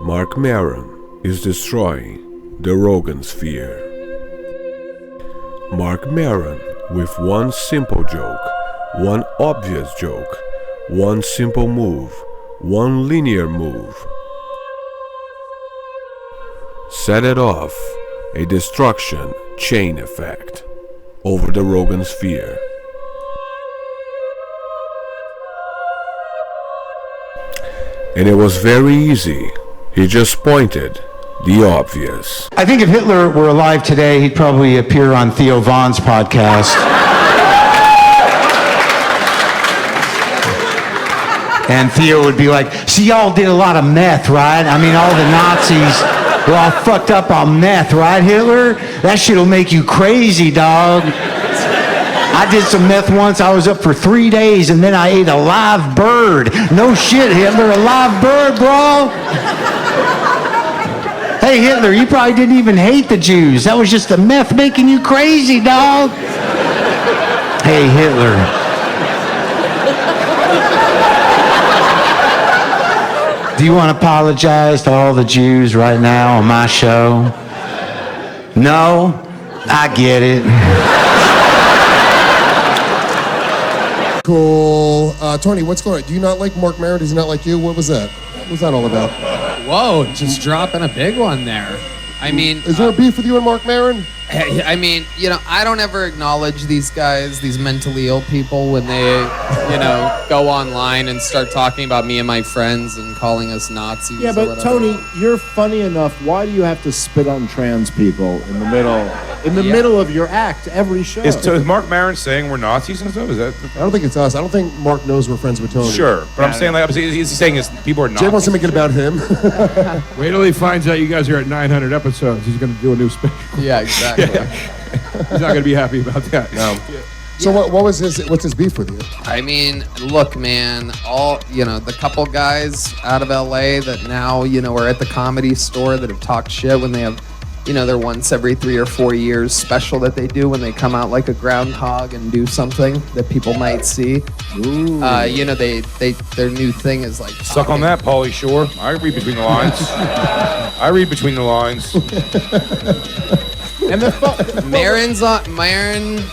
Marc Maron is destroying the Rogan-Sphere. Marc Maron, with one simple joke, one obvious joke, one simple move, one linear move, set it off a destruction chain effect over the Rogan-Sphere. And it was very easy. He just pointed the obvious. I think if Hitler were alive today, he'd probably appear on Theo Vaughn's podcast. And Theo would be like, see, y'all did a lot of meth, right? I mean, all the Nazis were all fucked up on meth, right, Hitler? That shit'll make you crazy, dog. I did some meth once. I was up for 3 days, and then I ate a live bird. No shit, Hitler, a live bird, bro. Hey, Hitler, you probably didn't even hate the Jews. That was just the meth making you crazy, dog. Hey, Hitler. Do you want to apologize to all the Jews right now on my show? No? I get it. Cool. Tony, what's going on? Do you not like Marc Maron? Does he not like you? What was that? What was that all about? Whoa, just dropping a big one there. I mean... Is there a beef with you and Marc Maron? I mean, you know, I don't ever acknowledge these guys, these mentally ill people, when they, you know, go online and start talking about me and my friends and calling us Nazis. Yeah, but Tony, you're funny enough. Why do you have to spit on trans people in the middle? Middle of your act every show. Is Marc Maron saying we're Nazis and stuff? Is that? I don't think it's us. I don't think Mark knows we're friends with Tony. Sure, but I'm saying like, is he saying is people are Nazis? Jay wants to make it about him. Wait till he finds out you guys are at 900 episodes. He's going to do a new special. Yeah, exactly. He's not going to be happy about that. No. So what's his beef with you? I mean, look, man, the couple guys out of LA that now, you know, are at the Comedy Store that have talked shit when they have, you know, their once every 3 or 4 years special that they do when they come out like a groundhog and do something that people might see. Ooh. You know, their new thing is like suck on that, Pauly Shore. I read between the lines. I read between the lines. And Maron,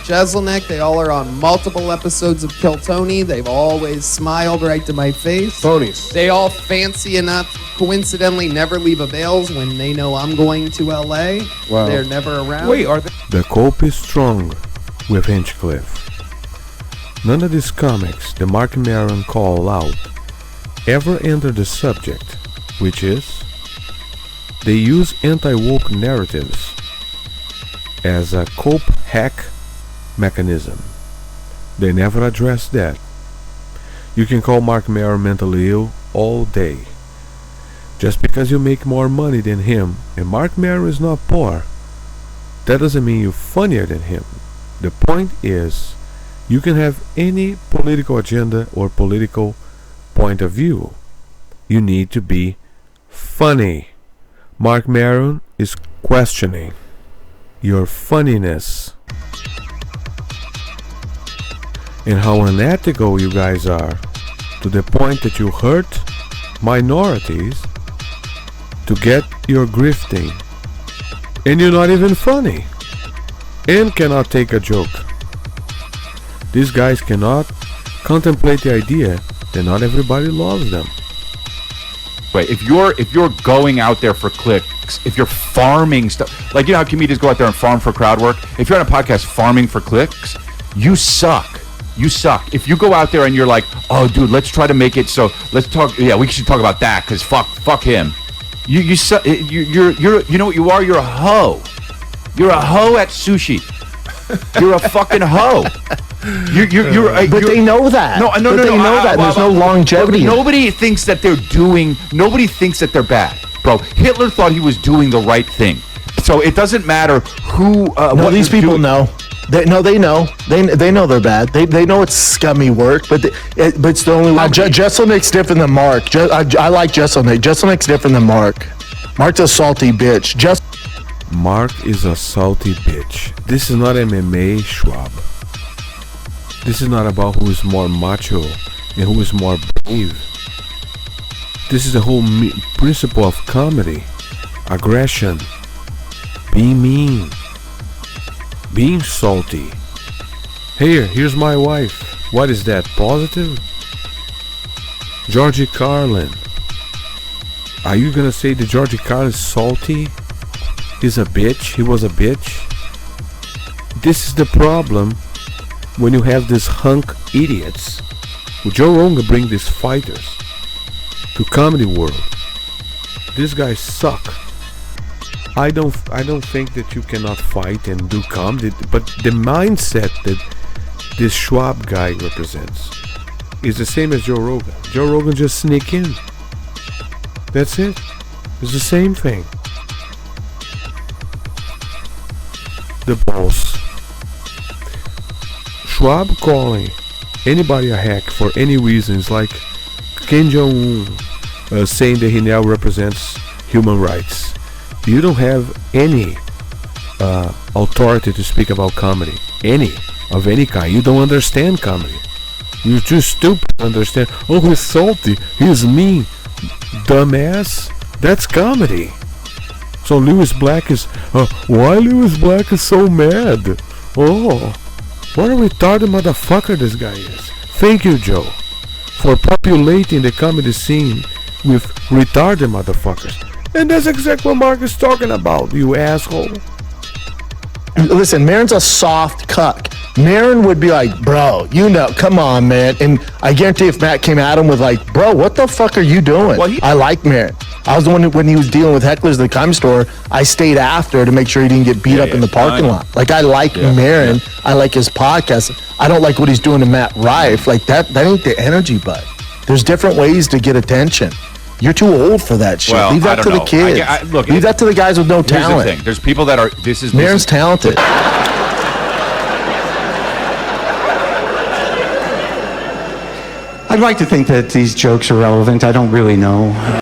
Jeselnik, they all are on multiple episodes of Kill Tony. They've always smiled right to my face. Tonys. They all fancy enough, coincidentally, never leave avails when they know I'm going to LA. Wow. They're never around. Wait, are they? The cope is strong with Hinchcliffe. None of these comics the Marc Maron call out ever enter the subject, which is they use anti-woke narratives as a cope hack mechanism. They never address that. You can call Marc Maron mentally ill all day. Just because you make more money than him and Marc Maron is not poor, that doesn't mean you're funnier than him. The point is, you can have any political agenda or political point of view. You need to be funny. Marc Maron is questioning your funniness and how unethical you guys are, to the point that you hurt minorities to get your grifting, and you're not even funny and cannot take a joke. These guys cannot contemplate the idea that not everybody loves them. Wait, if you're going out there for clicks, if you're farming stuff, like, you know how comedians go out there and farm for crowd work? If you're on a podcast farming for clicks, you suck. You suck. If you go out there and you're like, oh, dude, let's try to make it so, let's talk, yeah, we should talk about that, because fuck him. You suck. You know what you are? You're a hoe. You're a hoe at sushi. You're a fucking hoe. But they know that. No. They know that. There's no longevity. Nobody thinks that they're bad, bro. Hitler thought he was doing the right thing. So it doesn't matter who. No, these people know. They know. They know they're bad. They know it's scummy work, but it's the only way. Jeselnik's different than Mark. I like Jeselnik. Jeselnik's different than Mark. Mark's a salty bitch. Mark is a salty bitch. This is not MMA, Schwab. This is not about who is more macho and who is more brave. This is the whole principle of comedy. Aggression. Being mean. Being salty. Here's my wife. What is that? Positive? Georgie Carlin. Are you gonna say that Georgie Carlin is salty? He's a bitch. He was a bitch. This is the problem when you have these hunk idiots. Joe Rogan bring these fighters to comedy world. These guys suck. I don't think that you cannot fight and do comedy, but the mindset that this Schwab guy represents is the same as Joe Rogan. Joe Rogan just sneak in. That's it. It's the same thing. The boss. Schwab calling anybody a hack for any reasons, like Kim Jong-un saying that he now represents human rights. You don't have any authority to speak about comedy. Any of any kind. You don't understand comedy. You're too stupid to understand. Oh, he's salty. He's mean. Dumbass. That's comedy. So Lewis Black is... why Lewis Black is so mad? Oh, what a retarded motherfucker this guy is. Thank you, Joe, for populating the comedy scene with retarded motherfuckers. And that's exactly what Mark is talking about, you asshole. Listen, Maron's a soft cuck. Maron would be like, bro, come on, man. And I guarantee if Matt came at him with like, bro, what the fuck are you doing? Well, I like Maron. I was the one when he was dealing with hecklers at the comedy store, I stayed after to make sure he didn't get beat up in the parking lot. Like, I like Maron. Yeah. I like his podcast. I don't like what he's doing to Matt Rife. Like, that ain't the energy, bud. There's different ways to get attention. You're too old for that shit. Well, leave that to the kids. Look, leave that to the guys with no talent. Here's the thing. There's people that are... Maron's talented. I'd like to think that these jokes are relevant. I don't really know.